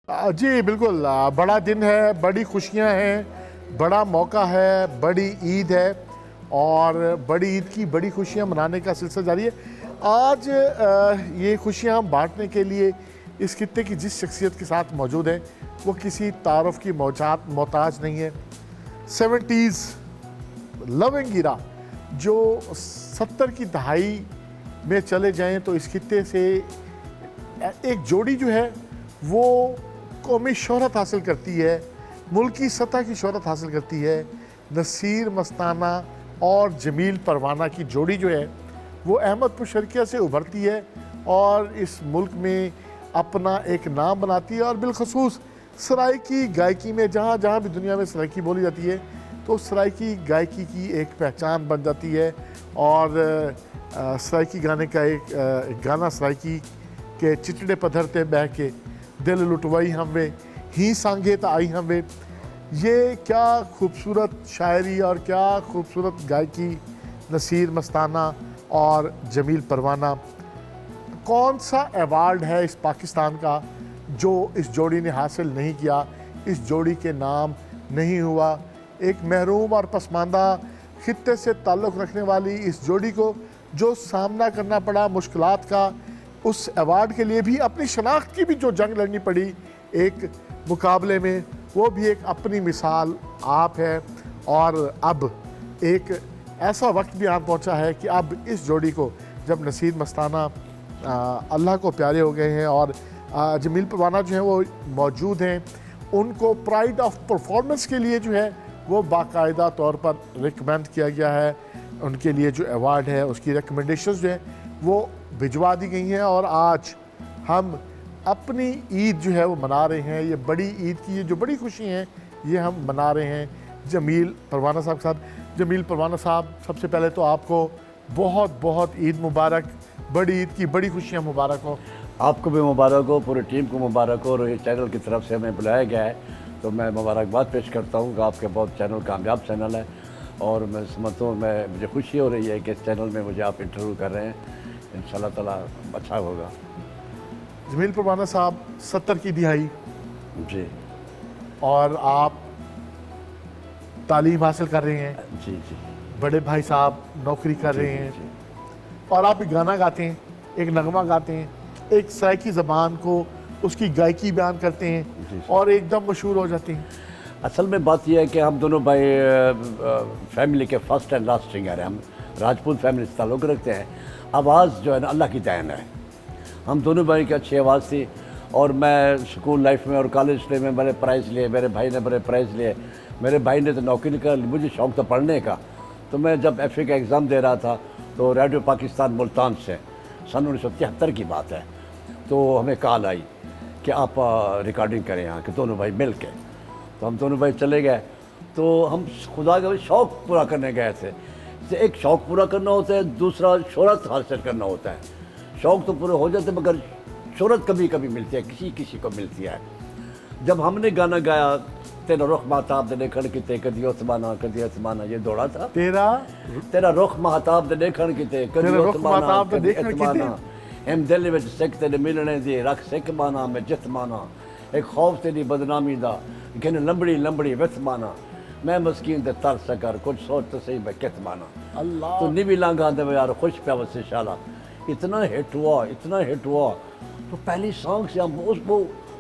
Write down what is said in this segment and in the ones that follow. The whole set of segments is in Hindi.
जी बिल्कुल। बड़ा दिन है, बड़ी खुशियां हैं, बड़ा मौका है, बड़ी ईद है और बड़ी ईद की बड़ी खुशियां मनाने का सिलसिला जारी है। आज ये खुशियां हम बांटने के लिए इस खित्ते की जिस शख्सियत के साथ मौजूद हैं वो किसी तारुफ की मोहताज नहीं है। 70s लविंग ईरा जो 70 की दहाई में चले जाएं तो इस खित्ते से एक जोड़ी जो है वो कौमी शोहरत हासिल करती है, मुल्की सतह की शोहरत हासिल करती है। नसीर मस्ताना और जमील परवाना की जोड़ी जो है वो अहमदपुर शर्किया से उभरती है और इस मुल्क में अपना एक नाम बनाती है। और बिलखसूस सराइकी गायकी में जहाँ जहाँ भी दुनिया में सराइकी बोली जाती है तो सराइकी गायकी की एक पहचान बन जाती है। और सराइकी गाने का एक गाना सराइकी के चिचड़े पधरते बह के दिल लुटवाई हम वे ही सांगे तो आई हम वे। ये क्या खूबसूरत शायरी और क्या खूबसूरत गायकी नसीर मस्ताना और जमील परवाना। कौन सा अवार्ड है इस पाकिस्तान का जो इस जोड़ी ने हासिल नहीं किया, इस जोड़ी के नाम नहीं हुआ। एक महरूम और पसमानदा खित्ते से ताल्लुक़ रखने वाली इस जोड़ी को जो सामना करना पड़ा मुश्किलात का, उस अवार्ड के लिए भी अपनी शनाख्त की भी जो जंग लड़नी पड़ी एक मुकाबले में, वो भी एक अपनी मिसाल आप है। और अब एक ऐसा वक्त भी आन पहुंचा है कि अब इस जोड़ी को जब नसीर मस्ताना अल्लाह को प्यारे हो गए हैं और जमील परवाना जो हैं वो मौजूद हैं, उनको प्राइड ऑफ परफॉर्मेंस के लिए जो है वो बाकायदा तौर पर रिकमेंड किया गया है। उनके लिए जो अवार्ड है उसकी रिकमेंडेशंस जो है वो भिजवा दी गई हैं और आज हम अपनी ईद जो है वो मना रहे हैं। ये बड़ी ईद की ये जो बड़ी खुशी हैं ये हम मना रहे हैं जमील परवाना साहब के साथ। जमील परवाना साहब, सबसे पहले तो आपको बहुत बहुत ईद मुबारक, बड़ी ईद की बड़ी खुशियाँ मुबारक हो। आपको भी मुबारक हो, पूरी टीम को मुबारक हो। और ये चैनल की तरफ से हमें बुलाया गया है तो मैं मुबारकबाद पेश करता हूँ कि आपके बहुत चैनल कामयाब चैनल है और मैं समझता हूँ मुझे खुशी हो रही है कि इस चैनल में मुझे आप इंटरव्यू कर रहे हैं। इंशाल्लाह ताला अच्छा होगा। जमील परवाना साहब 70 की दिहाई जी, और आप तालीम हासिल कर रहे हैं, जी जी, बड़े भाई साहब नौकरी कर रहे हैं जी। और आप एक गाना गाते हैं, एक नगमा गाते हैं, एक सराइकी ज़बान को उसकी गायकी बयान करते हैं और एकदम मशहूर हो जाते हैं। असल में बात यह है कि हम दोनों भाई फैमिली के फर्स्ट एंड लास्ट सिंगर हैं। हम राजपूत फैमिली से ताल्लुक़ रखते हैं। आवाज़ जो है ना अल्लाह की देन है। हम दोनों भाई की अच्छी आवाज़ थी और मैं स्कूल लाइफ में और कॉलेज में मैंने प्राइज़ लिए, मेरे भाई ने बड़े प्राइज़ लिए। मेरे भाई ने तो नौकरी कर ली, मुझे शौक़ था पढ़ने का। तो मैं जब FA का एग्ज़ाम दे रहा था तो रेडियो पाकिस्तान मुल्तान से सन 1973 की बात है, तो हमें कॉल आई कि आप रिकॉर्डिंग करें यहाँ के दोनों भाई मिल के। तो हम दोनों भाई चले गए। तो हम खुदा का शौक़ पूरा करने गए थे। तो एक शौक़ पूरा करना होता है, दूसरा शोहरत हासिल करना होता है। शौक़ तो पूरे हो जाते मगर शोहरत कभी कभी मिलती है, किसी किसी को मिलती है। जब हमने गाना गाया तेरा रुख महताब दे देखण किते कदी उस्माना ये दौड़ा था। तेरा रुख महताब दे देखण किते कदी उस्माना हम दिल विच सिक तेरे मिलने दी रख सिक माना मैं जित माना। एक खौफ तेरी बदनामी दा किन लंबड़ी लंबड़ी विथ माना। मैं मस्कीन दे तर सकर कुछ सोच तो सही मैं कित माना। अल्लाह तो निवी लांगा दे यार खुश प्या वसे शाला। इतना हिट हुआ तो पहली सॉन्ग से हम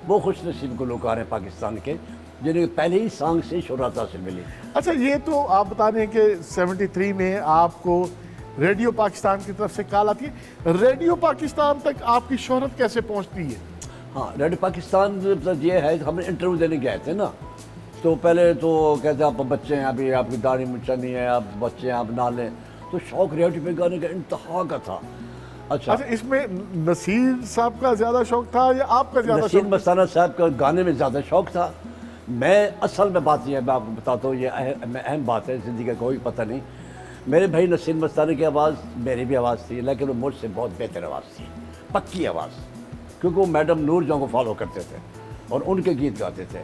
वो खुश नसीब को लोग आ रहे हैं पाकिस्तान के जिन्हें पहले ही सॉन्ग से शोहरत हासिल मिली। अच्छा, ये तो आप बता रहे हैं कि 73 में आपको रेडियो पाकिस्तान की तरफ से कॉल आती है। रेडियो पाकिस्तान तक आपकी शोहरत कैसे पहुंचती है? हाँ, रेडियो पाकिस्तान ये है, हमें इंटरव्यू देने गए थे ना, तो पहले तो कहते आप बच्चे हैं, अभी आपकी दाढ़ी मुच्छा नहीं है, आप बच्चे हैं, आप ना लें। तो शौक़ रेडियो पे गाने का इंतहा का था। अच्छा, इसमें नसीर साहब का ज़्यादा शौक़ था या आपका ज़्यादा? नसीर मस्ताना साहब का गाने में ज़्यादा शौक़ था। मैं असल में बात यह है, मैं आपको बताता हूँ, ये अहम बात है, ज़िंदगी का कोई पता नहीं। मेरे भाई नसीर मस्ताना की आवाज़ मेरी भी आवाज़ थी, लेकिन वो मुझसे बहुत बेहतर आवाज़ थी, पक्की आवाज़, क्योंकि वो मैडम नूर जहाँ को फॉलो करते थे और उनके गीत गाते थे।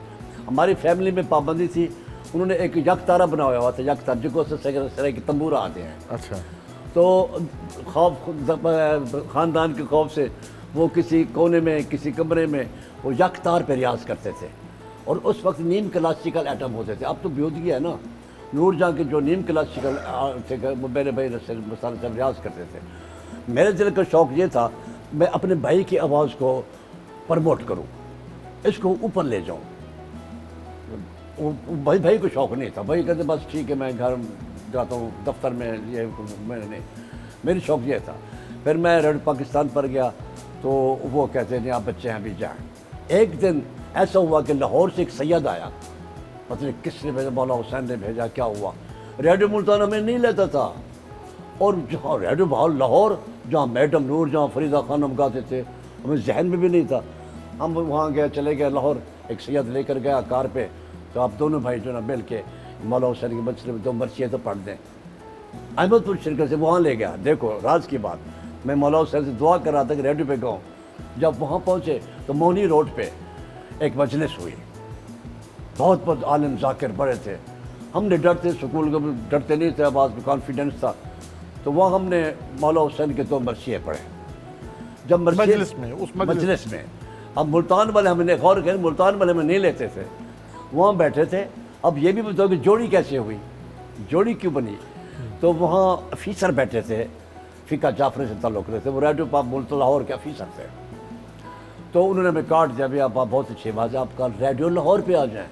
हमारी फैमिली में पाबंदी थी, उन्होंने एक यकतारा बनाया हुआ था, यकतारा जिसको सराय के तंबूरा आते हैं। अच्छा, तो खौफ ख़ानदान के खौफ से वो किसी कोने में किसी कमरे में वो यकतार पे रियाज करते थे और उस वक्त नीम क्लासिकल आइटम होते थे। अब तो बेहूदगी है ना, नूरजहां के जो नीम क्लासिकल थे वो मेरे भाई मसाले से रियाज करते थे। मेरे दिल का शौक़ ये था मैं अपने भाई की आवाज़ को प्रमोट करूं, इसको ऊपर ले जाऊं। भाई को शौक़ नहीं था, भाई कहते बस ठीक है मैं घर जाता हूँ दफ्तर में, ये मैंने नहीं, मेरी शौक़ ये था। फिर मैं रेडियो पाकिस्तान पर गया तो वो कहते नहीं आप बच्चे हैं अभी जाएँ। एक दिन ऐसा हुआ कि लाहौर से एक सैयद आया, पता नहीं किसने भेजा, मौला हुसैन ने भेजा, क्या हुआ, रेडियो मुल्तान हमें नहीं लेता था। और जहाँ रेडियो बाहर लाहौर, जहाँ मैडम नूर, जहाँ फरीदा खानम गाते थे, हमें जहन में भी नहीं था। हम वहाँ गए, चले गए लाहौर, एक सैयद लेकर गया कार पे, तो आप दोनों भाई जो ना मिल के मौला हुसैन की मस्जिद में 2 मर्चियाँ तो पढ़ दें। अहमदपुर शरकत से वहाँ ले गया। देखो राज की बात, मैं मौला हुसैन से दुआ कर रहा था कि रेडियो पे गाऊँ। जब वहाँ पहुँचे तो मोनी रोड पे एक मजलिस हुई, बहुत बहुत आलिम जाकिर बड़े थे। हमने डरते, स्कूल को भी डरते नहीं थे, आवाज़ में कॉन्फिडेंस था। तो वहाँ हमने मौला हुसैन के 2 मर्सिए पढ़े। जब मजलिस में, उस मजलिस में, अब मुल्तान वाले हमने गौर किया, मुल्तान वाले में नहीं लेते थे, वहाँ बैठे थे। अब ये भी बताओ कि जोड़ी कैसे हुई, जोड़ी क्यों बनी? तो वहाँ अफीसर बैठे थे, फ़िका जाफर से ताल्लुक़ रखते थे, वो रेडियो पाप मुल्तान लाहौर के अफीसर थे। तो उन्होंने हमें कार्ड दिया, भाई आप बहुत अच्छी बात है, आप कल रेडियो लाहौर पे आ जाएं।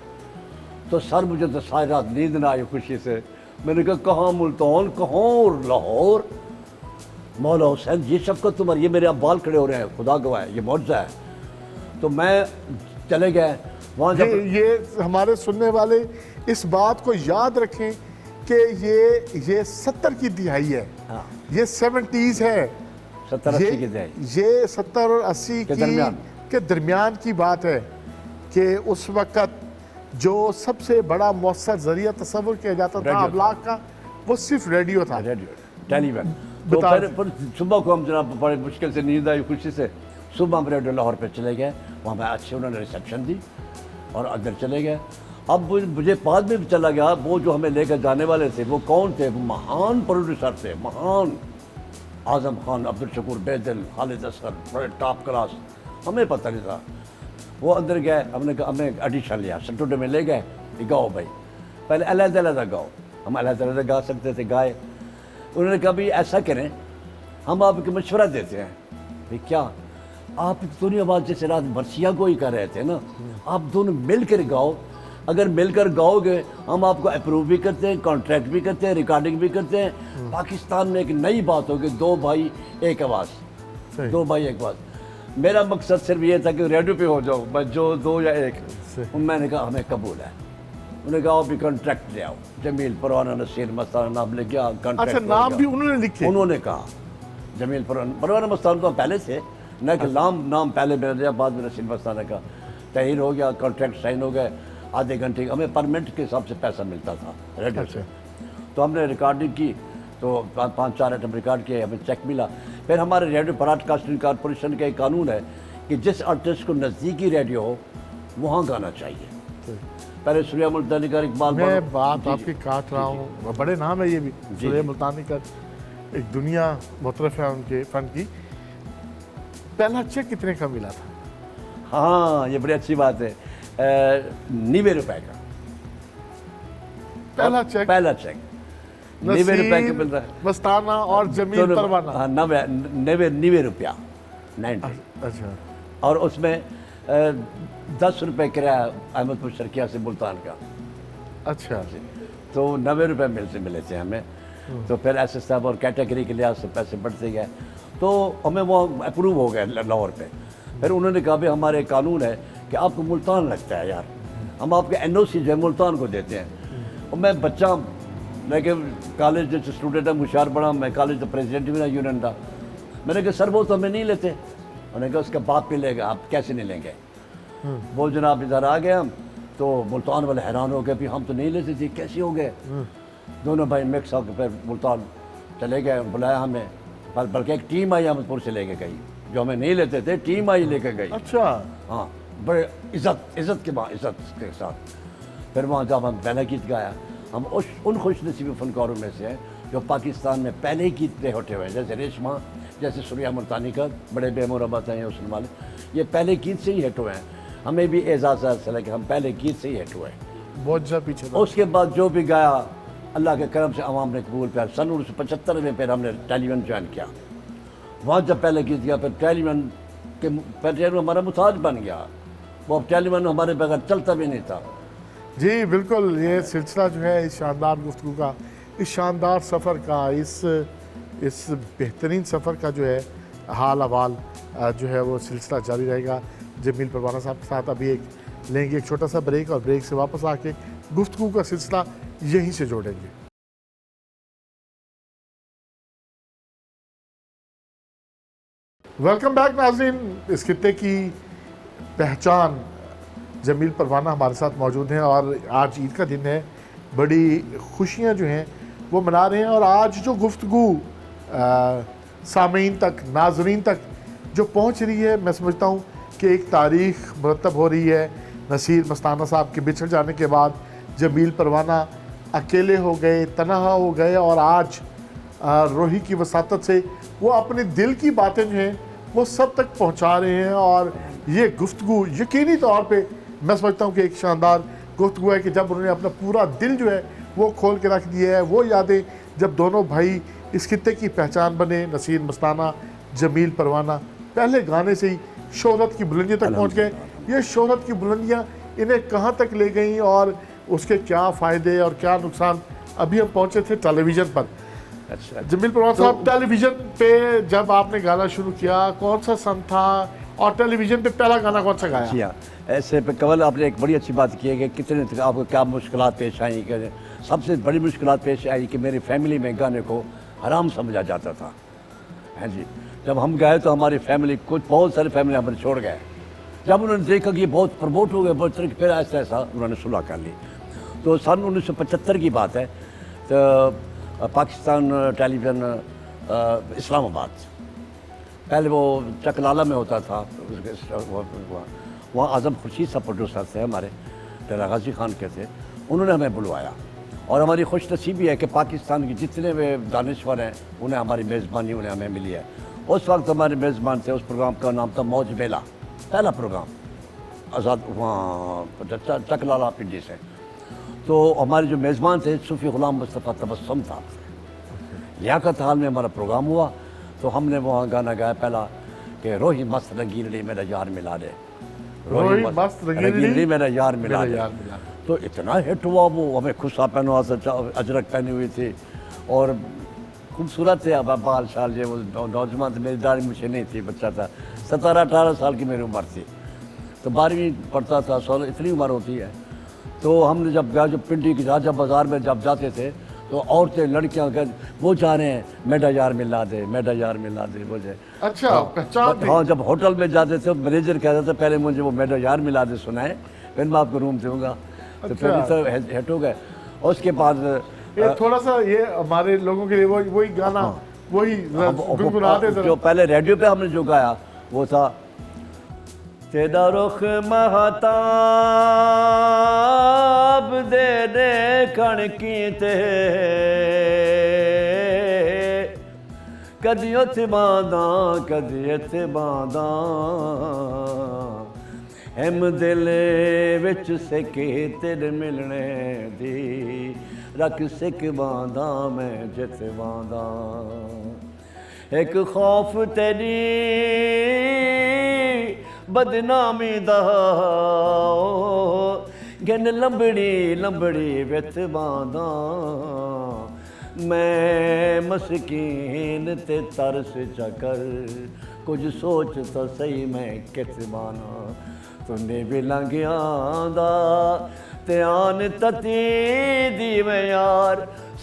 तो सर मुझे तो सारी रात नींद ना आई खुशी से। मैंने कहा कहाँ मुल्तान, कहाँ लाहौर, मौला हुसैन ये शफ़क़त तुम्हारी, ये मेरे अब बाल खड़े हो रहे हैं, खुदा गवाह है, ये मौजज़ा है। तो मैं चले गए वहाँ। जब ये हमारे सुनने वाले इस बात को याद रखें कि ये 70 की दिहाई है, हाँ, ये 70s है, 70-80 की दहाई, ये 70 और 80 के दरमियान की बात है कि उस वक़्त जो सबसे बड़ा मौसर ज़रिया तस्वुर किया जाता था अबलाग का, वो सिर्फ रेडियो था, रेडियो टेलीविज़न। तो फिर सुबह को हम जनाब बड़े मुश्किल से नींद आई खुशी से, सुबह हम रेडियो लाहौर पे चले गए, वहाँ पर अच्छे उन्होंने रिसेप्शन दी और अंदर चले गए। अब मुझे बाद में भी चला गया, वो जो हमें लेकर जाने वाले थे वो कौन थे, वो महान प्रोड्यूसर थे, महान, आज़म खान, अब्दुल शकूर बेदिल, खालिद असगर, बड़े टॉप क्लास, हमें पता नहीं था। वो अंदर गए, हमने कहा हमें एडिशन लिया, स्टूडियो में ले गए, गाओ भाई, पहले अलग-अलग गाओ, हम अलग-अलग गा सकते थे, गाए। उन्होंने कहा भाई ऐसा करें, हम आपको मशवरा देते हैं। भाई क्या? आप दोनों आवाज़ जैसे रात मर्सिया को ही कर रहे थे ना, आप दोनों मिल कर गाओ, अगर मिलकर गाओगे हम आपको अप्रूव भी करते हैं, कॉन्ट्रैक्ट भी करते हैं, रिकॉर्डिंग भी करते हैं। पाकिस्तान में एक नई बात होगी, 2 भाई एक आवाज़, 2 भाई एक आवाज़। मेरा मकसद सिर्फ ये था कि रेडियो पे हो जाओ, बस जो 2 या 1। मैंने कहा हमें कबूल है। उन्होंने कहा भी कॉन्ट्रैक्ट ले आओ, जमील परवाना नसीर मस्ताना नाम ले गया, कॉन्ट्रैक्ट। अच्छा, नाम भी उन्होंने लिखे? उन्होंने कहा जमील परवाना मस्ताना तो पहले से न कि नाम पहले मिल गया, बाद में नसीर मस्ताना का तहरीर हो गया, कॉन्ट्रैक्ट साइन हो गए। आधे घंटे हमें पर मिनट के हिसाब से पैसा मिलता था रेडियो से। तो हमने रिकॉर्डिंग की, तो 5-4 आइटम रिकॉर्ड किए, हमें चेक मिला। फिर हमारे रेडियो ब्रॉडकास्टिंग कॉरपोरेशन का एक कानून है कि जिस आर्टिस्ट को नज़दीकी रेडियो हो वहाँ गाना चाहिए। पहले सूर्या मुल्तानी का इकबाल, मैं बात आपकी काट रहा हूँ, बड़े नाम है ये भी, सूर्या मुल्तानी का, एक दुनिया मुतरफ है उनके फ़न की। पहला चेक कितने का मिला था? हाँ ये बड़ी अच्छी बात है, 90 रुपए का पहला चेक 90 रुपए का मिल रहा है। मस्ताना और जमील परवाना, हाँ 90 रुपया 90। अच्छा, और उसमें 10 रुपये किराया अहमदपुर शर्किया से मुल्तान का। अच्छा, तो 90 रुपये मिले थे हमें। तो फिर ऐसे सब और कैटेगरी के लिहाज से पैसे बढ़ते गए, तो हमें वो अप्रूव हो गए लाहौर पे। फिर उन्होंने कहा भाई हमारे कानून है कि आपको मुल्तान लगता है यार, हम आपके NOC जो है मुल्तान को देते हैं। और मैं बच्चा, मैं कि कॉलेज जो स्टूडेंट है मुशार बड़ा, मैं कॉलेज का प्रेसिडेंट भी ना यूनियन का। मैंने कहा सर वो तो हमें नहीं लेते। उन्होंने कहा उसका बाप भी लेगा, आप कैसे नहीं लेंगे। वो जनाब इधर आ गए हम, तो मुल्तान वाले हैरान हो गए, भी हम तो नहीं लेते थे, कैसे हो गए। दोनों भाई मिक्स होकर फिर मुल्तान चले गए, बुलाया हमें, बल्कि एक टीम आई अहमदपुर से लेके गई, जो हमें नहीं लेते थे, टीम आई लेके गई। अच्छा, हाँ बड़े इज़्ज़त के साथ। फिर वहाँ जब हम पहला गीत गाया, हम उन खुशनसीब फ़नकारों में से हैं जो पाकिस्तान में पहले ही गीत पे होते हुए हैं, जैसे रेशमा, जैसे सूर्या मुल्तानी का, बड़े बेमोरबत हैं उसने वाले, ये पहले गीत से ही हिट हुए हैं। हमें भी एजाज़ हासिल है कि हम पहले गीत से ही हिट हुए। बहुत ज़्यादा पीछे था। उसके बाद जो भी गाया अल्लाह के करम से आवाम ने कबूल किया। सन 1975 में फिर हमने टेलीविज़न ज्वाइन किया। वहाँ जब पहले गीत किया फिर टेलीविज़न हमारा मुताज बन गया। वो अब टेलीविज़न हमारे बगैर चलता भी नहीं था। जी बिल्कुल, ये सिलसिला जो है इस शानदार गुफ्तगू का, इस शानदार सफ़र का, इस बेहतरीन सफ़र का जो है हाल अहवाल जो है वो सिलसिला जारी रहेगा। जमील परवाना साहब के साथ अभी लेंगे एक छोटा सा ब्रेक, और ब्रेक से वापस आके गुफ्तगू का सिलसिला यहीं से जोड़ेंगे। वेलकम बैक नाज़रीन। इस खित्ते की पहचान जमील परवाना हमारे साथ मौजूद हैं, और आज ईद का दिन है, बड़ी खुशियां जो हैं वो मना रहे हैं। और आज जो गुफ्तगू सामीन तक, नाजरीन तक जो पहुंच रही है, मैं समझता हूं कि एक तारीख़ मुरतब हो रही है। नसीर मस्ताना साहब के बिछड़ जाने के बाद जमील परवाना अकेले हो गए, तनहा हो गए, और आज रोही की वसातत से वो अपने दिल की बातें जो हैं वो सब तक पहुंचा रहे हैं। और ये गुफ्तगू यकीनी तौर पे मैं समझता हूँ कि एक शानदार गुफ्तगू है कि जब उन्होंने अपना पूरा दिल जो है वो खोल के रख दिया है। वो यादें जब दोनों भाई इस खित्ते की पहचान बने, नसीर मस्ताना, जमील परवाना, पहले गाने से ही शोहरत की बुलंदियों तक पहुँच गए। ये शोहरत की बुलंदियाँ इन्हें कहाँ तक ले गई और उसके क्या फ़ायदे और क्या नुकसान। अभी हम पहुँचे थे टेलीविज़न पर। अच्छा, जमील परवाना साहब, टेलीविज़न पे जब आपने गाना शुरू किया, कौन सा सन था, और टेलीविज़न पे पहला गाना कौन सा गाया? जी हाँ, ऐसे पे कवल आपने एक बड़ी अच्छी बात की है कि कितने आपको क्या मुश्किलात पेश आई। कि सबसे बड़ी मुश्किलात पेश आई कि मेरी फैमिली में गाने को हराम समझा जाता था। हैं जी, जब हम गए तो हमारी फैमिली, कुछ बहुत सारी फैमिली हमें छोड़ गए। जब उन्होंने देखा कि ये बहुत प्रमोट हो गए, बहुत तरह, फिर ऐसा ऐसा उन्होंने सुलह कर ली। तो सन 1975 की बात है, तो पाकिस्तान टेलीविज़न इस्लामाबाद, पहले वो चकलाला में होता था, वहाँ आज़म खुर्शीद साहब प्रोड्यूसर थे हमारे, तेरा गाजी खान के थे। उन्होंने हमें बुलवाया, और हमारी खुश नसीबी है कि पाकिस्तान के जितने भी दानिश्वर हैं उन्हें हमारी मेज़बानी उन्हें हमें मिली है। उस वक्त हमारे मेज़बान थे, उस प्रोग्राम का नाम था मौज मेला, पहला प्रोग्राम आज़ाद वहाँ चकलाला पिंडी से। तो हमारे जो मेज़बान थे सूफ़ी ग़ुलाम मुस्तफ़ा तबस्सुम था। लियाकत हाल में हमारा प्रोग्राम हुआ, तो हमने वहाँ गाना गाया पहला कि रोही मस्त रंगीली मेरा यार मिला दे, रोही मस्त रंगीली मेरा यार मिला दे। तो इतना हिट हुआ, वो हमें खुशा पहनवा, अजरक पहनी हुई थी और खूबसूरत थे। अब बाल शाल जो वो नौजवान थे, मेरी दाढ़ी मुझे नहीं थी, बच्चा था, 17-18 साल की मेरी उम्र थी, तो 12वीं पढ़ता था, 16 इतनी उम्र होती है। तो हमने जब गया, जो पिंडी की राजा बाज़ार में जब जाते थे तो औरतें लड़कियां कह वो चाह रहे हैं मेरा यार मिला दे, मेरा यार मिला दे मुझे। अच्छा, पहचान थी। हाँ, जब होटल में जाते थे मैनेजर कहता था पहले मुझे वो मेरा यार मिला दे सुनाए, फिर मैं आपको रूम दूंगा। तो फिर इस तरह हिट हो गए। और उसके बाद ये थोड़ा सा ये हमारे लोगों के लिए वही गाना, वही गुनगुनाते थे। जो पहले रेडियो पे हमने जो गाया वो था तेरा रुख महताब दे देखण कीते कदी उत्थे बांदा कदी इत्थे बांदा हिम दिल विच सिके तेरे मिलने दी रख सिक बांदा मैं जिथे बांदा एक खौफ तेरी बदनामी दा गन लंबड़ी लंबड़ी विथ बांदा मैं मस्कीन ते तरस चकर कुछ सोच तो सही मैं कित बाना तुने भी लंघिया दा ध्यान तती दी वे यार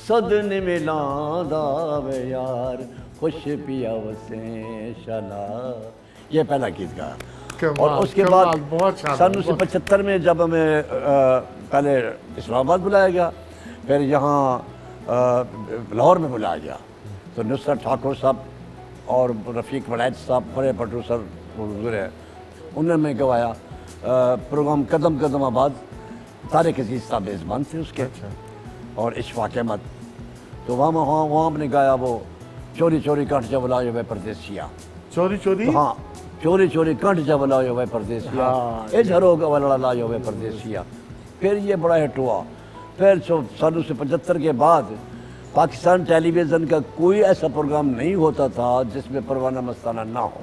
सदन मिलांदा वे यार खुश पिया वसे शला। ये पहला गीत गाया। और उसके बाद सन 1975 में जब हमें पहले इस्लामाबाद बुलाया गया, फिर यहाँ लाहौर में बुलाया गया, तो नुसरत ठाकुर साहब और रफ़ीक वलायत साहब बड़े प्रोड्यूसर गुजरे, उन्होंने मैं गवाया प्रोग्राम कदम कदम आबाद, तारिक अजीज़ साहब मेज़बान थे उसके। अच्छा। और इशफाक़ अहमद, तो वहाँ हमने गाया वो चोरी चोरी काट जब बुलाए हुए परदेसिया। चोरी चोरी, हाँ चोरी चोरी कंठ जब लाए हुए परदेसिया, हाँ। इधरों का वाला लाए हुए परदेसिया। फिर ये बड़ा हिट हुआ। फिर सन 1975 के बाद पाकिस्तान टेलीविज़न का कोई ऐसा प्रोग्राम नहीं होता था जिसमें परवाना मस्ताना ना हो।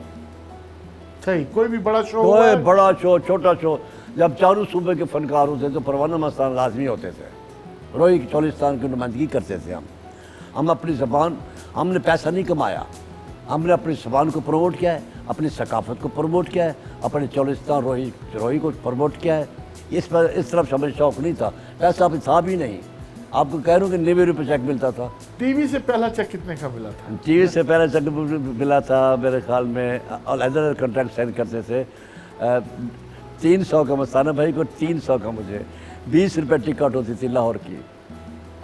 सही, कोई भी बड़ा शो हुआ कोई है? बड़ा शो, छोटा शो, जब चारों सूबे के फनकार होते तो परवाना मस्ताना लाजमी होते थे। रोई चोलिस्तान की नुमाइंदगी करते थे हम अपनी ज़बान, हमने पैसा नहीं कमाया, हमने अपनी ज़बान को प्रमोट किया है, अपनी सकाफ़त को प्रमोट किया है, अपने चोलिस्तान रोई को प्रमोट किया है। इस तरफ हमें शौक़ नहीं था, पैसा अभी था भी नहीं। आपको कह रहा हूँ कि 90 रुपये चेक मिलता था। टीवी से पहला चेक कितने का मिला था? टीवी से पहले चेक मिला था मेरे ख्याल में, अलहदा कॉन्ट्रैक्ट साइन करते थे। 300 का मस्ताना भाई को, 300 का मुझे, 20 रुपये टिकट होती थी लाहौर की।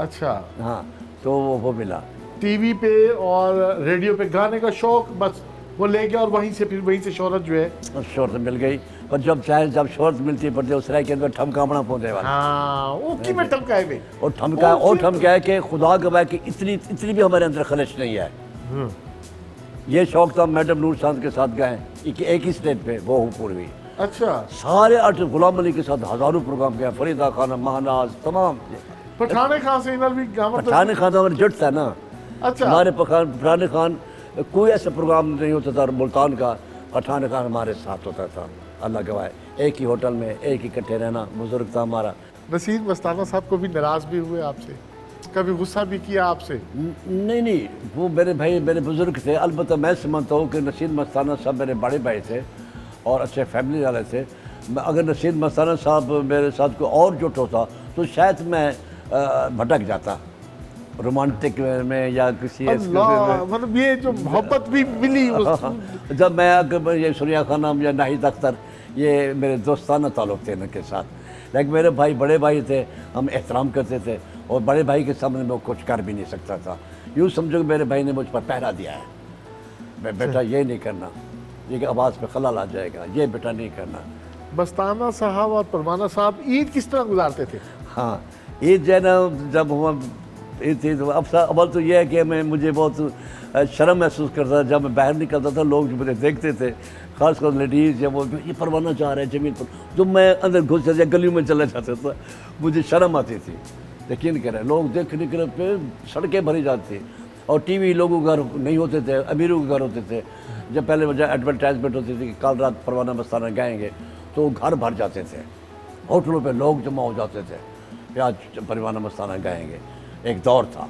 अच्छा, हाँ, तो वो मिला। टीवी पे और रेडियो पे गाने का शौक बस वो ले गया और वहीं से फिर वहीं से शोहरत जो है। शोहरत मिल गई, पर जब शोहरत मिलती है उस राय के अंदर ठमकावना पौधे वाला। हाँ, वो की में ठमकाए वे। और ठमका है कि खुदा गवाह कि इतनी भी हमारे अंदर खलिश नहीं है। ये शौक था मैडम नूर चांद के साथ गए एक ही स्टेज पे, वो हूँ पूर्वी। अच्छा, सारे आर्टिस्ट गुलाम अली के साथ हज़ारों प्रोग्राम किया, फरीदा खान, महानाज, तमाम। पठाने खान से इनर भी गावत तो- पठान खान हमारे जुट था ना। अच्छा, हमारे पठान खान कोई ऐसा प्रोग्राम नहीं होता था मुल्तान का, पठान खान हमारे साथ होता था। अल्लाह गवाह, एक ही होटल में एक ही इकट्ठे रहना, बुजुर्ग था हमारा। नसीर मस्ताना साहब को भी नाराज़ भी हुए आपसे, कभी गुस्सा भी किया आपसे? नहीं, वो मेरे भाई, मेरे बुजुर्ग थे। अलबत्ता मैं समझता हूँ कि नसीर मस्ताना साहब मेरे बड़े भाई थे और अच्छे फैमिली वाले थे। अगर नसीर मस्ताना साहब मेरे साथ कोई और जुट होता तो शायद मैं भटक जाता रोमांटिक में या किसी ऐसे अल्लाह, मतलब ये जो मोहब्बत भी मिली जब मैं अगर ये सूर्या खानम या नाहिद अख्तर, ये मेरे दोस्ताना ताल्लुक़ थे इनके साथ। लेकिन मेरे भाई बड़े भाई थे, हम एहतराम करते थे और बड़े भाई के सामने मैं कुछ कर भी नहीं सकता था। यूँ समझो कि मेरे भाई ने मुझ पर पहरा दिया है, मैं बेटा ये नहीं करना, ये आवाज़ पे खलल आ जाएगा, ये बेटा नहीं करना। मस्ताना साहब और परवाना साहब ईद किस तरह गुजारते थे? हाँ, ईद जो है ना, जब हम ईद थी तो अव्वल तो यह है कि मुझे बहुत शर्म महसूस करता था जब मैं बाहर निकलता था। लोग जो मुझे देखते थे, ख़ासकर लेडीज़, या वो ये परवाना जा रहा है ज़मीन पर, तो मैं अंदर घुस जाता, गलियों में चला जाता था, मुझे शर्म आती थी। यकीन करें, लोग देखने के पे सड़कें भरी जाती थी और टीवी लोगों के घर नहीं होते थे, अमीरों के घर होते थे। जब पहले वजह एडवर्टाइजमेंट होती थी कि कल रात परवाना मस्ताना गाएंगे, तो घर भर जाते थे, होटलों पे लोग जमा हो जाते थे कि आज परवाना मस्ताना गाएंगे। एक दौर था।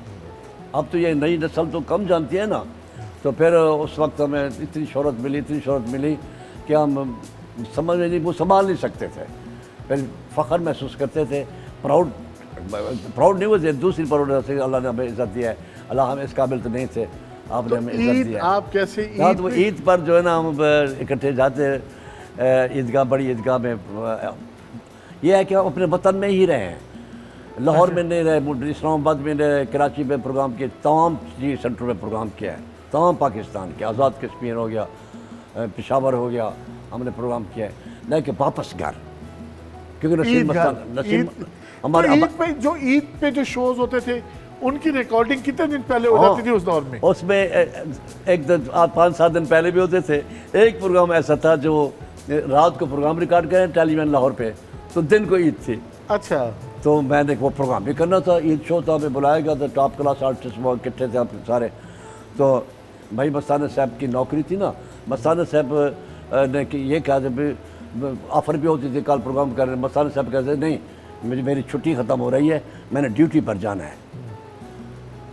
अब तो ये नई नस्ल तो कम जानती है ना, तो फिर उस वक्त हमें इतनी शोहरत मिली कि हम समझ में नहीं, वो संभाल नहीं सकते थे। फिर फ़ख्र महसूस करते थे, प्राउड नहीं हुए थे, दूसरी प्राउड से अल्लाह ने हमें इज़्ज़त दिया है। अल्लाह हम इस काबिल तो नहीं थे, आपने हमें इज़्ज़त ईद दिया। आप कैसे तो वो ईद पर जो है ना, हम इकट्ठे जाते ईदगाह, बड़ी ईदगाह में। यह है कि हम अपने वतन में ही रहे हैं, लाहौर में नहीं रहे, इस्लामाबाद में नहीं रहे, कराची में प्रोग्राम किए, तमाम सेंटर में प्रोग्राम किया है, तमाम पाकिस्तान के, आज़ाद कश्मीर हो गया, पेशावर हो गया, हमने प्रोग्राम किया है। लेकिन वापस घर, क्योंकि नसीम हमारे ईद पे जो शोज होते थे उनकी रिकॉर्डिंग कितने दिन पहले हो जाती थी उस दौर में? उसमें एक दिन 5-7 दिन पहले भी होते थे। एक प्रोग्राम ऐसा था जो रात को प्रोग्राम रिकॉर्ड करें टेलीविजन लाहौर पे, तो दिन को ईद थी। अच्छा, तो मैंने वो प्रोग्राम भी करना था, ईद शो था, हमें बुलाया गया था, टॉप क्लास आर्टिस्ट वहाँ इकट्ठे थे आप सारे। तो भाई मस्ताना साहब की नौकरी थी ना, मस्ताना साहब ने ये कहा था, ऑफ़र भी होती थी कल प्रोग्राम कर रहे, मस्ताना साहब कहते नहीं, मेरी छुट्टी ख़त्म हो रही है, मैंने ड्यूटी पर जाना है।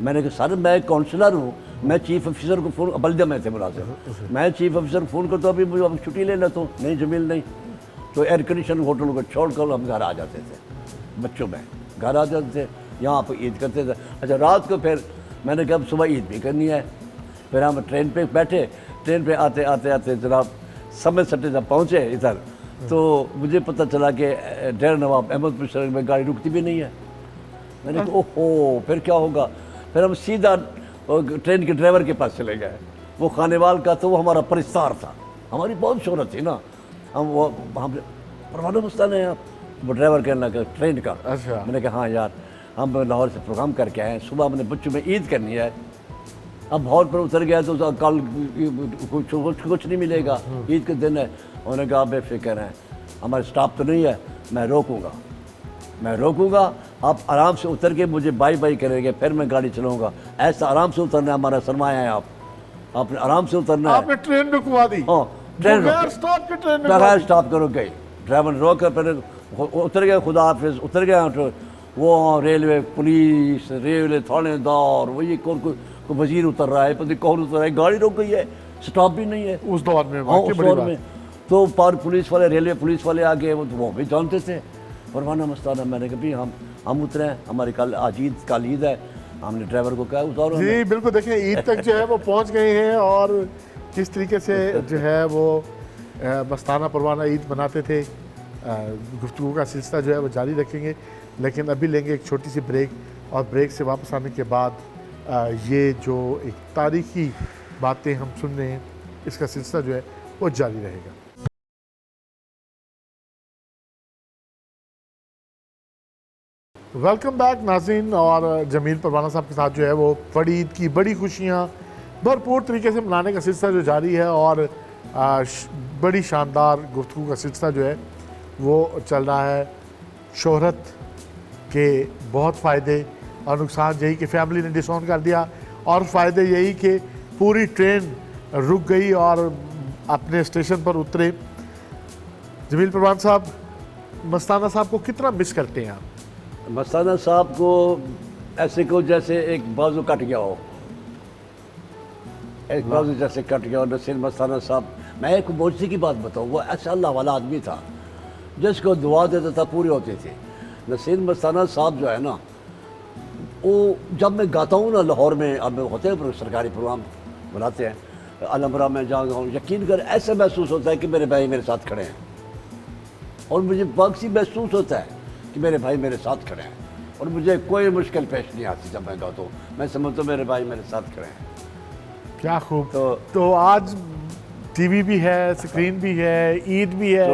मैंने कहा सर मैं काउंसलर हूँ, मैं चीफ ऑफिसर को फ़ोन, बल्दिया में थे मुलाजिम, मैं चीफ ऑफिसर को फ़ोन करता हूँ, अभी मुझे छुट्टी ले लेता हूँ। नहीं जमील नहीं। तो एयर कंडीशन होटलों को छोड़ कर हम घर आ जाते थे, बच्चों में घर आ जाते थे, यहाँ पर ईद करते थे। अच्छा, रात को फिर मैंने कहा सुबह ईद भी करनी है। फिर हम ट्रेन पे बैठे, ट्रेन पे आते आते जनाब समय सट्टे जब पहुँचे इधर, तो मुझे पता चला कि डेरा नवाब अहमदपुर सड़क में गाड़ी रुकती भी नहीं है। मैंने कहा ओहो फिर क्या होगा। फिर हम सीधा ट्रेन के ड्राइवर के पास चले गए, वो खानेवाल का, तो वो हमारा परिस्तार था, हमारी बहुत शोहरत थी ना। हम परवाना मस्ताना है आप? वो ड्राइवर कहने लगा ट्रेन का। अच्छा। मैंने कहा हाँ यार, हम लाहौर से प्रोग्राम करके आए हैं, सुबह हमने बच्चों में ईद करनी है। अब हॉल पर उतर गया तो कल कुछ नहीं मिलेगा, ईद के दिन है। उन्होंने कहा बेफिक्र हैं, हमारे स्टाफ तो नहीं है, मैं रोकूंगा, आप आराम से उतर के मुझे बाई बाई करेंगे, फिर मैं गाड़ी चलाऊंगा। ऐसा आराम से उतरना है, हमारा सरमाया है। आपने आराम से उतरना है। आपने ट्रेन रुकवा दी? हाँ, ट्रेन बगैर स्टॉप के ट्रेन बगैर स्टॉप करो गई। ड्राइवर रोक कर फिर उतर गया, खुदा हाफिज उतर गया। तो वो रेलवे पुलिस, रेलवे थानेदार, वही कौन वजीर उतर रहा है, पता कौन उतर रहा है, गाड़ी रुक गई है, स्टॉप भी नहीं है उस दौर में। हाँ, उस दौर में तो पर पुलिस वाले, रेलवे पुलिस वाले आ गए, वो भी जानते थे। परवाना मस्ताना, मैंने कहा भाई हम उतरे हैं, हमारी कल ईद है। हमने ड्राइवर को कहा उतारो। जी बिल्कुल, देखें ईद तक जो है वो पहुंच गए हैं और किस तरीके से जो है वो मस्ताना परवाना ईद मनाते थे। गुफ्तगू का सिलसिला जो है वो जारी रखेंगे, लेकिन अभी लेंगे एक छोटी सी ब्रेक, और ब्रेक से वापस आने के बाद ये जो एक तारीखी बातें हम सुन रहे हैं, इसका सिलसिला जो है वो जारी रहेगा। वेलकम बैक नाज़रीन, और जमील परवाना साहब के साथ जो है वो बड़ी ईद की बड़ी खुशियाँ भरपूर तरीके से मनाने का सिलसिला जो जारी है, और बड़ी शानदार गुफ्तगू का सिलसिला जो है वो चल रहा है। शोहरत के बहुत फ़ायदे और नुकसान, यही कि फैमिली ने डिसऑन कर दिया, और फ़ायदे यही कि पूरी ट्रेन रुक गई और अपने स्टेशन पर उतरे। जमील परवाना साहब, मस्ताना साहब को कितना मिस करते हैं आप? मस्ताना साहब को ऐसे को जैसे एक बाजू कट गया हो, एक बाजू जैसे कट गया हो। नसीर मस्ताना साहब, मैं एक मौजूदगी की बात बताऊँ, वो ऐसा अल्लाह वाला आदमी था, जिसको दुआ देता था पूरी होती थी। नसीर मस्ताना साहब जो है ना, वो जब मैं गाता हूँ ना लाहौर में, अब होते हैं सरकारी प्रोग्राम बुलाते हैं, अलमरा में जाऊँगा, यकीन कर ऐसा महसूस होता है कि मेरे भाई मेरे साथ खड़े हैं, और मुझे वाकई महसूस होता है कि मेरे भाई मेरे साथ खड़े हैं, और मुझे कोई मुश्किल पेश नहीं आती जब मैं गाता हूँ। मैं समझता हूँ मेरे भाई मेरे साथ खड़े हैं। क्या खूब। तो आज टीवी भी है, स्क्रीन भी है, ईद भी है,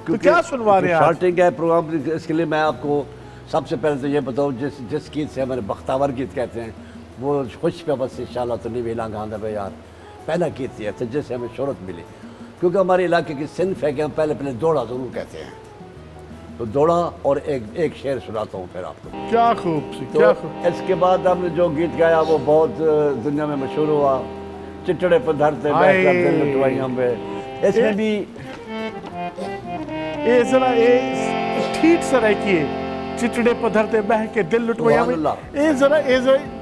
तो क्या सुनवा रहे हैं आज? स्टार्टिंग है प्रोग्राम, इसके लिए मैं आपको सबसे पहले तो ये बताऊँ, जिस गीत से हमारे बख्तावर गीत कहते हैं, वो खुश पे बस इंशाल्लाह तो नहीं मिला गांधा भाई यार, पहला गीत ये था जिससे हमें शोहरत मिली। क्योंकि हमारे इलाके की सिंफ है कि हम पहले दौड़ा ज़रूर कहते हैं, तो दौड़ा और एक शेर सुनाता हूँ फिर आपको। क्या खूब, तो क्या खूब। इसके बाद हमने जो गीत गाया वो बहुत दुनिया में मशहूर हुआ, चिट्टड़े पर धरते लुटवाई हम पे। इसमें भी ये जरा ठीक से रखिए, चिट्टड़े पर धरते बह के दिल लुटवाई। ये जरा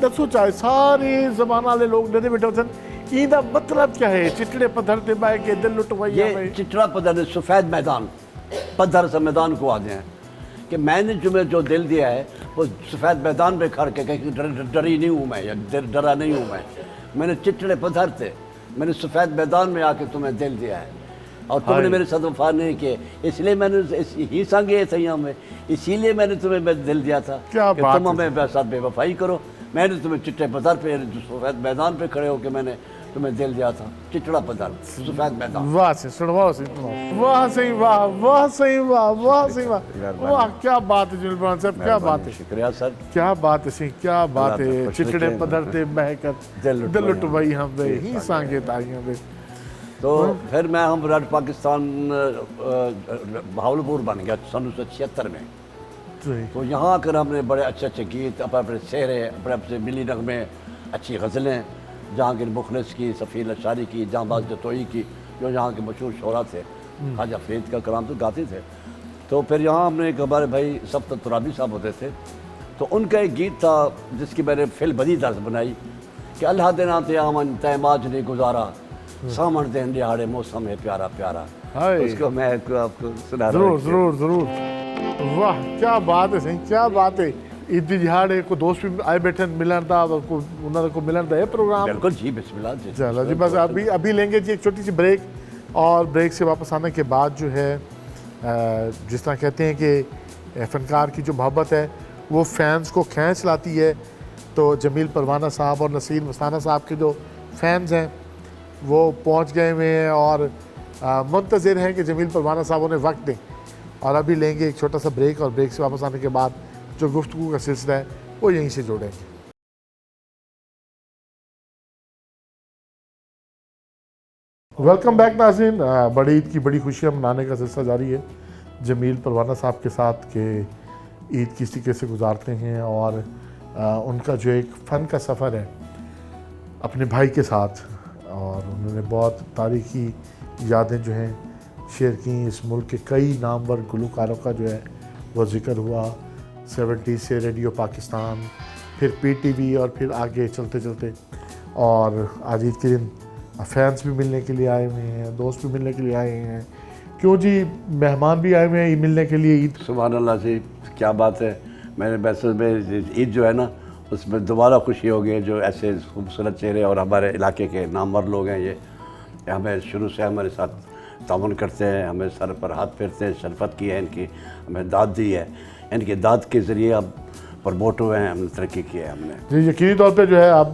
दसो चाहे सारे जमाना वाले लोग नदे बेटे सन, ईदा मतलब क्या है? चिट्टड़े पर धरते बह के दिल लुटवाई। ये चिट्टड़ा पधर, सफ़ेद मैदान, पधर से मैदान को आते हैं कि मैंने तुम्हें जो दिल दिया है वो सफ़ेद मैदान पे खड़ के कहीं डरी नहीं हूँ मैं, या डरा नहीं हूँ मैंने चिट्टड़े पत्थर थे, मैंने सफ़ेद मैदान में आके तुम्हें दिल दिया है, और तुमने मेरे साथ वफा नहीं किए, इसलिए मैंने ही संगे थे यहाँ में, इसीलिए मैंने तुम्हें दिल दिया था कि तुम हमें साथ बेवफाई करो। मैंने तुम्हें चिट्टे पत्थर पे, सफ़ेद मैदान पे खड़े होकर मैंने तुम्हें दिल दिया था, चिट्टड़ा पत्थर, सफ़ेद मैदान। वाह से सुनवाओ से, वाह सही, वाह वाह सही, वाह वाह सही, वाह वाह, क्या बात है जमील परवाना साहब, क्या बात है। शुक्रिया सर, क्या बात है, क्या बात है। चिट्टड़े पधरते बहकर दिल लुटवाई हम वे, ही सांगे ताइयां वे। तो फिर हम रड पाकिस्तान भावलपुर बन गया सन 1976 में। तो यहाँ आकर हमने बड़े अच्छे अच्छे गीत, अपने शेरे, अपने मिली नगमे, अच्छी गज़लें, जहाँ के मुखलिस की, सफ़ील अशारी की, जहाँबाज जतोई की, जो यहाँ के मशहूर शोरा थे, ख्वाजा फरीद का कलाम तो गाते थे। तो फिर यहाँ हमने एक हमारे भाई सफ़त तुराबी साहब होते थे, तो उनका एक गीत था जिसकी मैंने फिल बदी दर्ज बनाई कि अल्लाह दिन आते आमन तैमाज ने गुजारा, सामन दिन दिहाड़े मौसम है प्यारा प्यारा। उसको मैं आपको सुना रहा हूँ। ज़रूर ज़रूर। वाह क्या बात है सही, क्या बात है। ईद दिहाड़े को दोस्त भी आए बैठे मिलन था, उन्होंने को मिलन था ये प्रोग्राम। बिल्कुल जी, बिस्मिल्लाह जी। चलो जी, बस अभी लेंगे जी एक छोटी सी ब्रेक, और ब्रेक से वापस आने के बाद जो है जिस तरह कहते हैं कि फ़नकार की जो मोहब्बत है वो फैंस को खींच लाती है, तो जमील परवाना साहब और नसीर मस्ताना साहब के जो फैंस हैं वो पहुंच गए हुए हैं और मुंतज़िर हैं कि जमील परवाना साहब उन्हें वक्त दें। और अभी लेंगे एक छोटा सा ब्रेक, और ब्रेक से वापस आने के बाद जो गुफ्तगू का सिलसिला है वो यहीं से जोड़ेंगे। वेलकम बैक नाज़रीन। बड़ी ईद की बड़ी खुशियाँ मनाने का सिलसिला जारी है जमील परवाना साहब के साथ कि ईद किस तरीके से गुजारते हैं और उनका जो एक फ़न का सफ़र है अपने भाई के साथ, और उन्होंने बहुत तारीख़ी यादें जो हैं शेयर की। इस मुल्क के कई नामवर गुलकारों का जो है वो ज़िक्र हुआ, 70 से रेडियो पाकिस्तान, फिर PTV और फिर आगे चलते चलते, और आज ईद के दिन फैंस भी मिलने के लिए आए हुए हैं, दोस्त भी मिलने के लिए आए हैं। क्यों जी, मेहमान भी आए हुए हैं मिलने के लिए ईद। सुभान अल्लाह से क्या बात है। मैंने वैसे में ईद जो है ना उसमें दोबारा खुशी हो गई, जो ऐसे खूबसूरत चेहरे और हमारे इलाके के नामवर लोग हैं ये हमें शुरू से हमारे साथ ताउन करते हैं, हमें सर पर हाथ फेरते हैं, शरफत की है इनकी, हमें दाद दी है, इनकी दाद के ज़रिए अब प्रमोट हुए हैं, हमने तरक्की की है हमने। जी यकीनी तौर पे जो है आप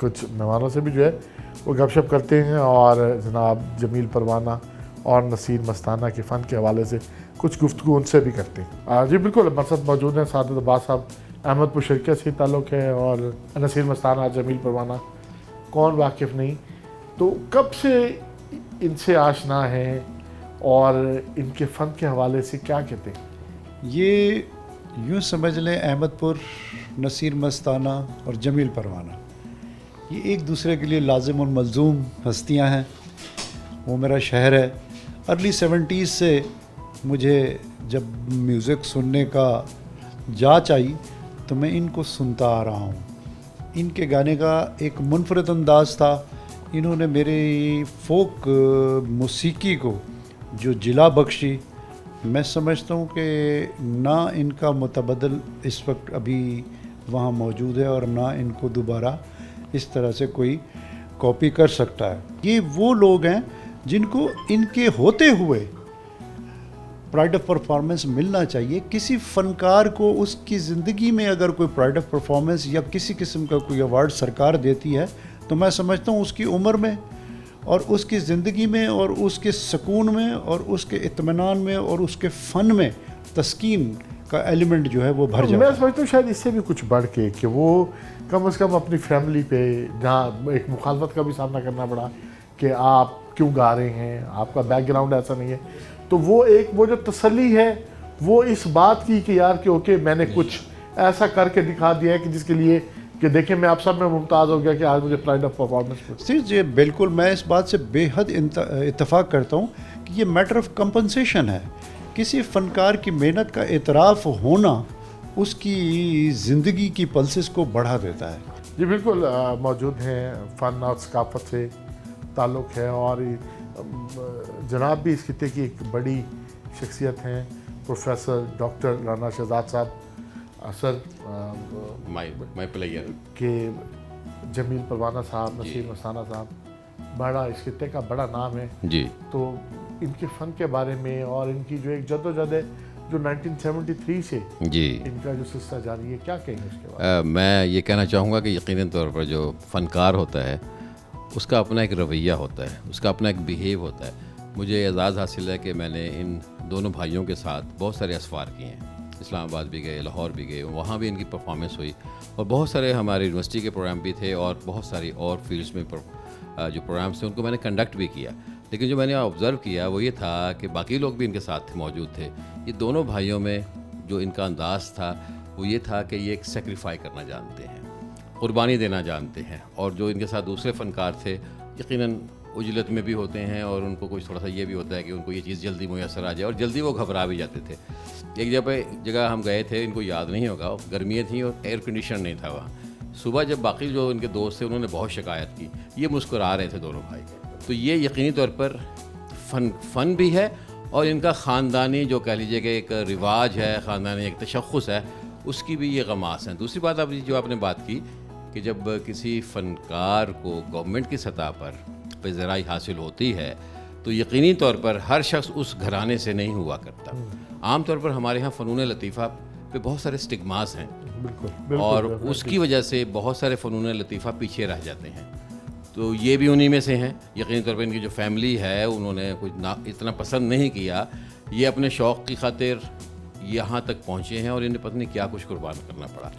कुछ मेहमानों से भी जो है वो गपशप करते हैं और जनाब जमील परवाना और नसीर मस्ताना के फ़न के हवाले से कुछ गुफ्तगू उनसे भी करते हैं। जी बिल्कुल, हमारे साथ मौजूद हैं सादत अब्बास साहब, अहमदपुर शर्किया से ताल्लुक़ है, और नसीर मस्ताना जमील परवाना कौन वाकिफ़ नहीं। तो कब से इनसे आशना है और इनके फ़न के हवाले से क्या कहते हैं? ये यूँ समझ लें अहमदपुर, नसीर मस्ताना और जमील परवाना ये एक दूसरे के लिए लाजिम और मलजूम हस्तियां हैं। वो मेरा शहर है। अर्ली 70s से मुझे जब म्यूज़िक सुनने का जांच आई तो मैं इनको सुनता आ रहा हूँ। इनके गाने का एक मुनफरद अंदाज़ था। इन्होंने मेरी फोक मौसीकी को जो जिला बख्शी, मैं समझता हूँ कि ना इनका मुतबदल इस वक्त अभी वहाँ मौजूद है और ना इनको दोबारा इस तरह से कोई कॉपी कर सकता है। ये वो लोग हैं जिनको इनके होते हुए प्राइड ऑफ परफॉर्मेंस मिलना चाहिए। किसी फ़नकार को उसकी ज़िंदगी में अगर कोई प्राइड ऑफ परफॉर्मेंस या किसी किस्म का कोई अवार्ड सरकार देती है तो मैं समझता हूँ उसकी उम्र में और उसकी ज़िंदगी में और उसके सुकून में और उसके इत्मीनान में और उसके फ़न में तस्कीन का एलिमेंट जो है वो भर जाता है। मैं समझता हूँ शायद इससे भी कुछ बढ़ के कि वो कम से कम अपनी फैमिली पे, जहाँ एक मुखालफत का भी सामना करना पड़ा कि आप क्यों गा रहे हैं, आपका बैकग्राउंड ऐसा नहीं है, तो वो जो तसल्ली है वो इस बात की कि यार कि ओके मैंने कुछ ऐसा करके दिखा दिया है कि जिसके लिए कि देखिए मैं आप सब में मुमताज़ हो गया कि आज मुझे प्राइड ऑफ परफॉर्मेंस। जी बिल्कुल, मैं इस बात से बेहद इत्तफाक करता हूँ कि ये मैटर ऑफ कंपनसेशन है। किसी फ़नकार की मेहनत का एतराफ़ होना उसकी ज़िंदगी की पल्सेस को बढ़ा देता है। जी बिल्कुल, मौजूद हैं फ़न और सकाफ़त से ताल्लुक़ है, और जनाब भी इस खिते की एक बड़ी शख्सियत हैं, प्रोफेसर डॉक्टर राना शहजाद साहब। सर माई प्लेयर के जमील परवाना साहब, नसीर मस्ताना साहब, बड़ा इस खिते का बड़ा नाम है जी। तो इनके फ़न के बारे में और इनकी जो एक जद्दोजहद है जो 1973 से जी इनका जो सिलसिला जारी है, क्या कहेंगे उसके बारे में? मैं ये कहना चाहूँगा कि यकीनन तौर पर जो फ़नकार होता है उसका अपना एक रवैया होता है, उसका अपना एक बिहेव होता है। मुझे एजाज़ हासिल है कि मैंने इन दोनों भाइयों के साथ बहुत सारे असफ़ार किए हैं। इस्लामाबाद भी गए, लाहौर भी गए, वहाँ भी इनकी परफॉर्मेंस हुई, और बहुत सारे हमारे यूनिवर्सिटी के प्रोग्राम भी थे और बहुत सारी और फील्ड्स में जो प्रोग्राम्स थे उनको मैंने कंडक्ट भी किया। लेकिन जो मैंने ऑब्ज़र्व किया वो ये था कि बाकी लोग भी इनके साथ मौजूद थे। ये दोनों भाइयों में जो इनका अंदाज़ था वो ये था कि ये एक सेक्रीफाई करना जानते हैं, क़ुरबानी देना जानते हैं, और जो इनके साथ दूसरे फ़नकार थे यकीनन उजलत में भी होते हैं और उनको कुछ थोड़ा सा ये भी होता है कि उनको ये चीज़ जल्दी मुयसर आ जाए और जल्दी वो घबरा भी जाते थे। एक जगह हम गए थे, इनको याद नहीं होगा, गर्मियाँ थी और एयर कंडीशन नहीं था वहाँ। सुबह जब बाकी जो इनके दोस्त थे उन्होंने बहुत शिकायत की, ये मुस्कुरा रहे थे दोनों भाई। तो ये यकीनी तौर पर फ़न भी है और इनका ख़ानदानी जो कह लीजिए कि एक रिवाज है, ख़ानदानी एक तशख़्ख़ुस है, उसकी भी ये गमास है। दूसरी बात जो आपने बात की कि जब किसी फ़नकार को गवर्नमेंट की सतह पर पेशराई हासिल होती है तो यकीनी तौर पर हर शख्स उस घराने से नहीं हुआ करता। आम तौर पर हमारे यहाँ फ़नून लतीफ़ा पे बहुत सारे स्टिग्मास हैं, बिल्कुल, और उसकी वजह से बहुत सारे फ़नून लतीफ़ा पीछे रह जाते हैं। तो ये भी उन्हीं में से हैं। यकीनी तौर पर इनकी जो फैमिली है उन्होंने कुछ इतना पसंद नहीं किया, ये अपने शौक़ की खातिर यहाँ तक पहुँचे हैं और इन्हें पता नहीं क्या कुछ कुर्बान करना पड़ा।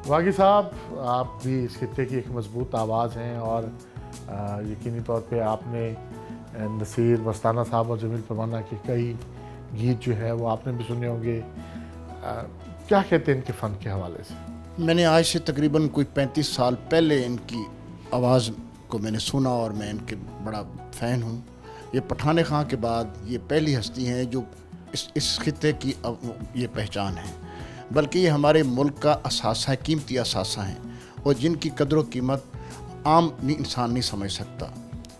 वागी साहब, आप भी इस खित्ते की एक मजबूत आवाज़ हैं और यकीनी तौर पे आपने नसीर मस्ताना साहब और जमील परवाना के कई गीत जो है वो आपने भी सुने होंगे। क्या कहते हैं इनके फ़न के हवाले से? मैंने आज से तकरीबन कोई 35 साल पहले इनकी आवाज़ को मैंने सुना और मैं इनके बड़ा फ़ैन हूँ। ये पठान खां के बाद ये पहली हस्ती हैं जो इस खित्ते की ये पहचान है, बल्कि ये हमारे मुल्क का असासा है, कीमती असासा हैं और जिनकी कदर व कीमत आम इंसान नहीं समझ सकता।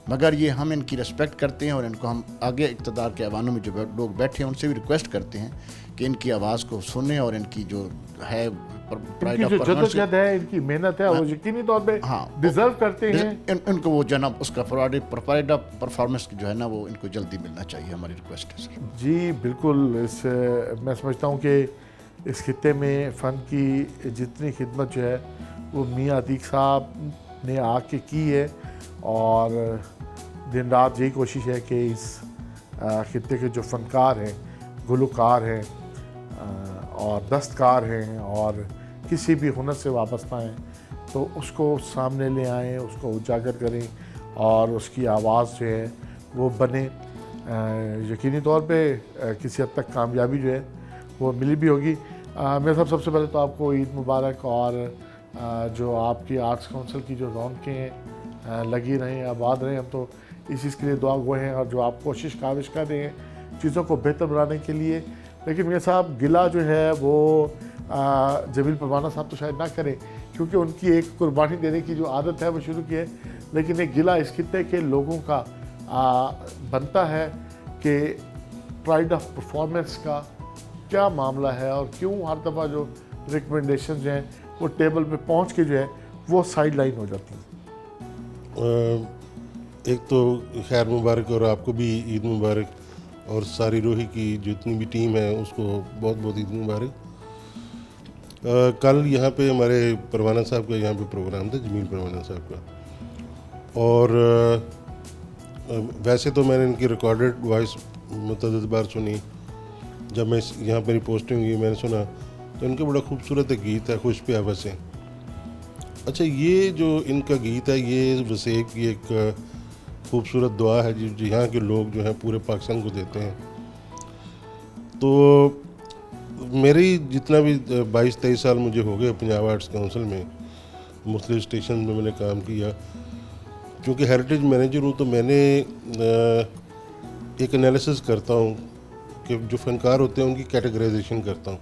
मगर ये हम इनकी रिस्पेक्ट करते हैं और इनको हम आगे इक़्तिदार के ऐवानों में जो लोग बैठे हैं उनसे भी रिक्वेस्ट करते हैं कि इनकी आवाज़ को सुनें और इनकी जो है इनकी जो जद्दोजहद है, इनकी मेहनत है, वो यकीनी तौर पे डिजर्व करते हैं। इनको वो जनाब उसका प्राइड ऑफ परफॉर्मेंस जो है ना वो इनको जल्दी मिलना चाहिए, हमारी रिक्वेस्ट है सर। जी बिल्कुल। मैं समझता हूँ कि इस खित्ते में फ़न की जितनी खिदमत जो है वो मियाँ अतीक साहब ने आके की है और दिन रात यही कोशिश है कि इस खित्ते के जो फ़नकार हैं, गुलकार हैं और दस्तकार हैं और किसी भी हुनर से वाबस्ता हैं, तो उसको सामने ले आएँ, उसको उजागर करें और उसकी आवाज़ जो है वो बने। यकीनी तौर पे किसी हद तक कामयाबी जो है वो मिली भी होगी। मेरे साहब सबसे पहले तो आपको ईद मुबारक और जो आपकी आर्ट्स काउंसिल की जो रौनकें लगी रहें, आबाद रहें। हम तो इस चीज़ के लिए दुआ गो हैं और जो आप कोशिश काविश कर रहे हैं चीज़ों को बेहतर बनाने के लिए। लेकिन मेरे साहब गिला जो है वो जमील परवाना साहब तो शायद ना करें क्योंकि उनकी एक कुर्बानी देने की जो आदत है वो शुरू की है, लेकिन एक गिला इस खित्ते के लोगों का बनता है कि प्राइड ऑफ परफॉर्मेंस का क्या मामला है और क्यों हर दफ़ा जो रिकमेंडेशन जो हैं वो टेबल पे पहुंच के जो है वो साइड लाइन हो जाती हैं। एक तो खैर मुबारक और आपको भी ईद मुबारक और सारी रोही की जितनी भी टीम है उसको बहुत बहुत ईद मुबारक। कल यहाँ पे हमारे परवाना साहब का यहाँ पे प्रोग्राम था, जमील परवाना साहब का, और वैसे तो मैंने इनकी रिकॉर्डेड वॉइस मुतअद्दिद बार सुनी। जब मैं यहाँ पर पोस्टिंग हुई मैंने सुना तो इनका बड़ा खूबसूरत एक गीत है, खुश पे वसे। अच्छा, ये जो इनका गीत है ये वसेक की एक खूबसूरत दुआ है जो यहाँ के लोग जो हैं पूरे पाकिस्तान को देते हैं। तो मेरी जितना भी 22-23 साल मुझे हो गए पंजाब आर्ट्स काउंसिल में, मुख्तलिफ स्टेशन में मैंने काम किया। क्योंकि हेरिटेज मैनेजर हूँ तो मैंने एक एनालिसिस करता हूँ कि जो फ़नकार होते हैं उनकी कैटेगराइजेशन करता हूँ।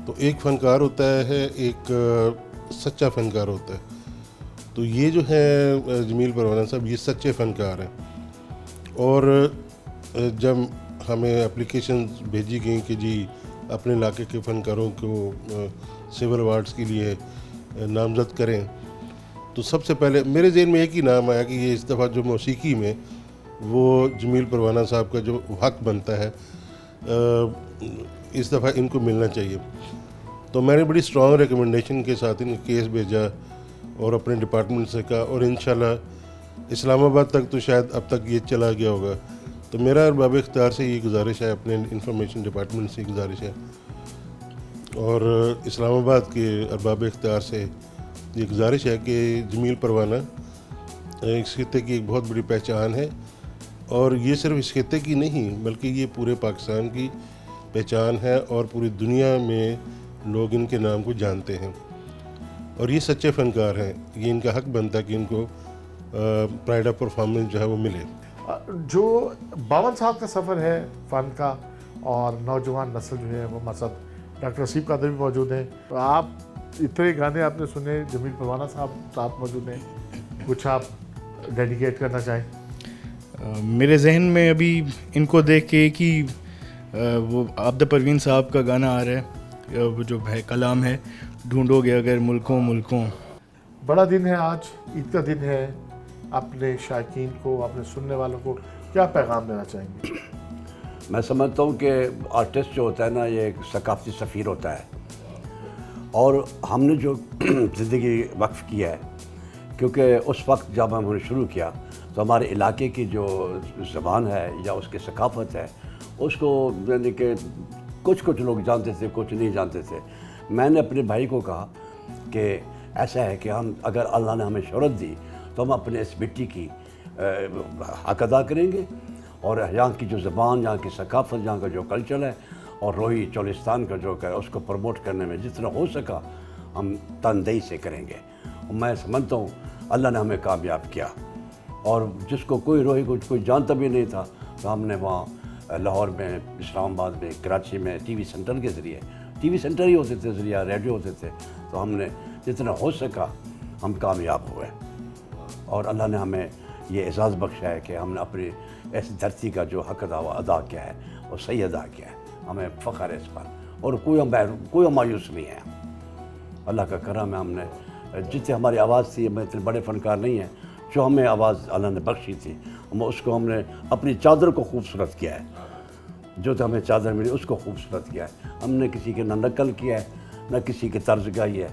तो एक फ़नकार होता है, एक सच्चा फ़नकार होता है। तो ये जो है जमील परवाना साहब ये सच्चे फ़नकार हैं। और जब हमें एप्लीकेशन भेजी गई कि जी अपने इलाके के फ़नकारों को सिविल अवार्ड्स के लिए नामज़द करें, तो सबसे पहले मेरे ज़हन में एक ही नाम आया कि ये इस दफ़ा जो मौसीकी में वो जमील परवाना साहब का जो हक़ बनता है इस दफ़ा इनको मिलना चाहिए। तो मैंने बड़ी स्ट्रॉन्ग रिकमेंडेशन के साथ इनका केस भेजा और अपने डिपार्टमेंट से कहा, और इंशाल्लाह इस्लामाबाद तक तो शायद अब तक ये चला गया होगा। तो मेरा अरबाब इख्तियार से ये गुजारिश है, अपने इंफॉर्मेशन डिपार्टमेंट से गुजारिश है और इस्लामाबाद के अरबाब इख्तियार से ये गुजारिश है कि जमील परवाना इस खित्ते की एक बहुत बड़ी पहचान है। और ये सिर्फ इस खित्ते की नहीं बल्कि ये पूरे पाकिस्तान की पहचान है और पूरी दुनिया में लोग इनके नाम को जानते हैं और ये सच्चे फ़नकार हैं। ये इनका हक़ बनता है कि इनको प्राइड ऑफ परफॉर्मेंस जो है वो मिले। जो 52 साल का सफ़र है फ़न का और नौजवान नस्ल जो है वो मसद डॉक्टर असीफ कादर भी मौजूद हैं। तो आप इतने गाने आपने सुने, जमील परवाना साहब मौजूद हैं, कुछ आप डेडिकेट करना चाहें? मेरे जहन में अभी इनको देख के कि वो आब्दा परवीन साहब का गाना आ रहा है, वो जो है कलाम है, ढूंढोगे अगर मुल्कों मुल्कों। बड़ा दिन है आज, ईद का दिन है। अपने शायकीन को, अपने सुनने वालों को क्या पैगाम देना चाहेंगे? मैं समझता हूँ कि आर्टिस्ट जो होता है ना ये एक सकाफ़ती सफ़ीर होता है और हमने जो ज़िंदगी वक्फ़ किया है, क्योंकि उस वक्त जब हमने शुरू किया तो हमारे इलाके की जो ज़बान है या उसकी सकाफ़त है उसको यानी कि कुछ लोग जानते थे, कुछ नहीं जानते थे। मैंने अपने भाई को कहा कि ऐसा है कि हम अगर अल्लाह ने हमें शोहरत दी तो हम अपने इस मिट्टी की हक अदा करेंगे और यहाँ की जो ज़बान, यहाँ की सकाफ़त, यहाँ का जो कल्चर है और रोही चोलिस्तान का जो है उसको प्रमोट करने में जितना हो सका हम तनदेही से करेंगे। और मैं समझता हूँ अल्लाह ने हमें कामयाब किया, और जिसको कोई रोही को कोई जानता भी नहीं था, तो हमने वहाँ लाहौर में, इस्लामाबाद में, कराची में टीवी सेंटर के ज़रिए, टीवी सेंटर ही होते थे ज़रिए, रेडियो होते थे, तो हमने जितना हो सका हम कामयाब हुए। और अल्लाह ने हमें ये एजाज़ बख्शा है कि हमने अपनी ऐसी धरती का जो हक अदा किया है वो सही अदा किया है। हमें फ़ख्र है इस पर, और कोई मायूस नहीं है। अल्लाह का करम है, हमने जितने हमारी आवाज़ थी, हम इतने बड़े फ़नकार नहीं हैं, जो हमें आवाज़ अल्लाह ने बख्शी थी उसको हमने अपनी चादर को खूबसूरत किया है। जो तो हमें चादर मिली उसको खूबसूरत किया है। हमने किसी के ना नकल किया है, ना किसी के तर्ज गाई है,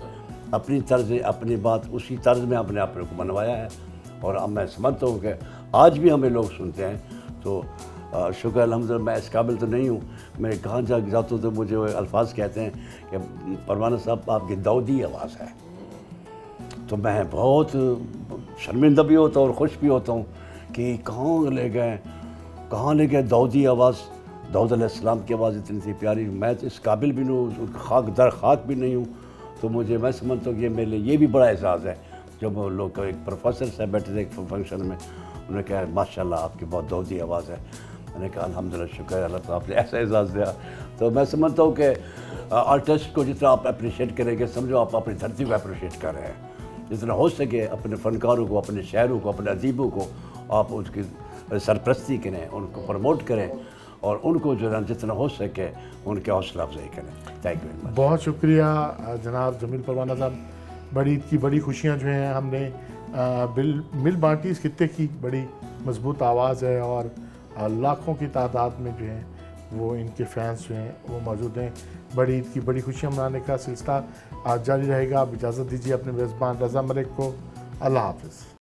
अपनी तर्ज, अपनी बात उसी तर्ज में अपने आप को बनवाया है। और अब मैं समझता हूँ कि आज भी हमें लोग सुनते हैं, तो शुक्र अल्हम्दुलिल्लाह। मैं इस काबिल तो नहीं हूँ, मैं कहाँ जाता हूँ तो मुझे वो अल्फाज कहते हैं कि परवाना साहब आपकी दाऊदी आवाज़ है, तो मैं बहुत शर्मिंदा भी होता हूँ और ख़ुश भी होता हूँ कि कहाँ ले गए दाऊदी आवाज़। दाऊद अलैहिस्सलाम की आवाज़ इतनी सी प्यारी, मैं तो इस काबिल भी नहीं हूँ, खाक दर खाक भी नहीं हूँ। तो मैं समझता हूँ कि मेरे लिए ये भी बड़ा एहसास है। जब वो लोग, एक प्रोफेसर साहब बैठे थे एक फंक्शन में, उन्होंने कहा माशाल्लाह आपकी बहुत दाऊदी आवाज़ है। मैंने कहा अल्हम्दुलिल्लाह, शुक्र है अल्लाह ताला, आपने ऐसा एहसास दिया। तो मैं समझता हूँ कि आर्टिस्ट को जितना आप अप्रिशिएट करेंगे, समझो आप अपनी धरती को अप्रिशिएट कर रहे हैं। जितना हो सके अपने फ़नकारों को, अपने शायरों को, अपने अदीबों को आप उसकी सरपरस्ती करें, उनको प्रमोट करें, और उनको जो है जितना हो सके उनके हौसला अफजाई करें। Thank you very much. बहुत शुक्रिया जनाब जमील परवाना साहब। बड़ी ईद की बड़ी खुशियाँ जो हैं हमने मिल बांटी। इस खित्ते की बड़ी मजबूत आवाज़ है, और लाखों की तादाद में जो हैं वो इनके फैंस जो हैं वो मौजूद हैं। बड़ी ईद की बड़ी खुशियाँ मनाने का सिलसिला आज जारी रहेगा। आप इजाज़त दीजिए अपने मेज़बान रज़ा मलिक को। अल्लाह हाफ़िज़।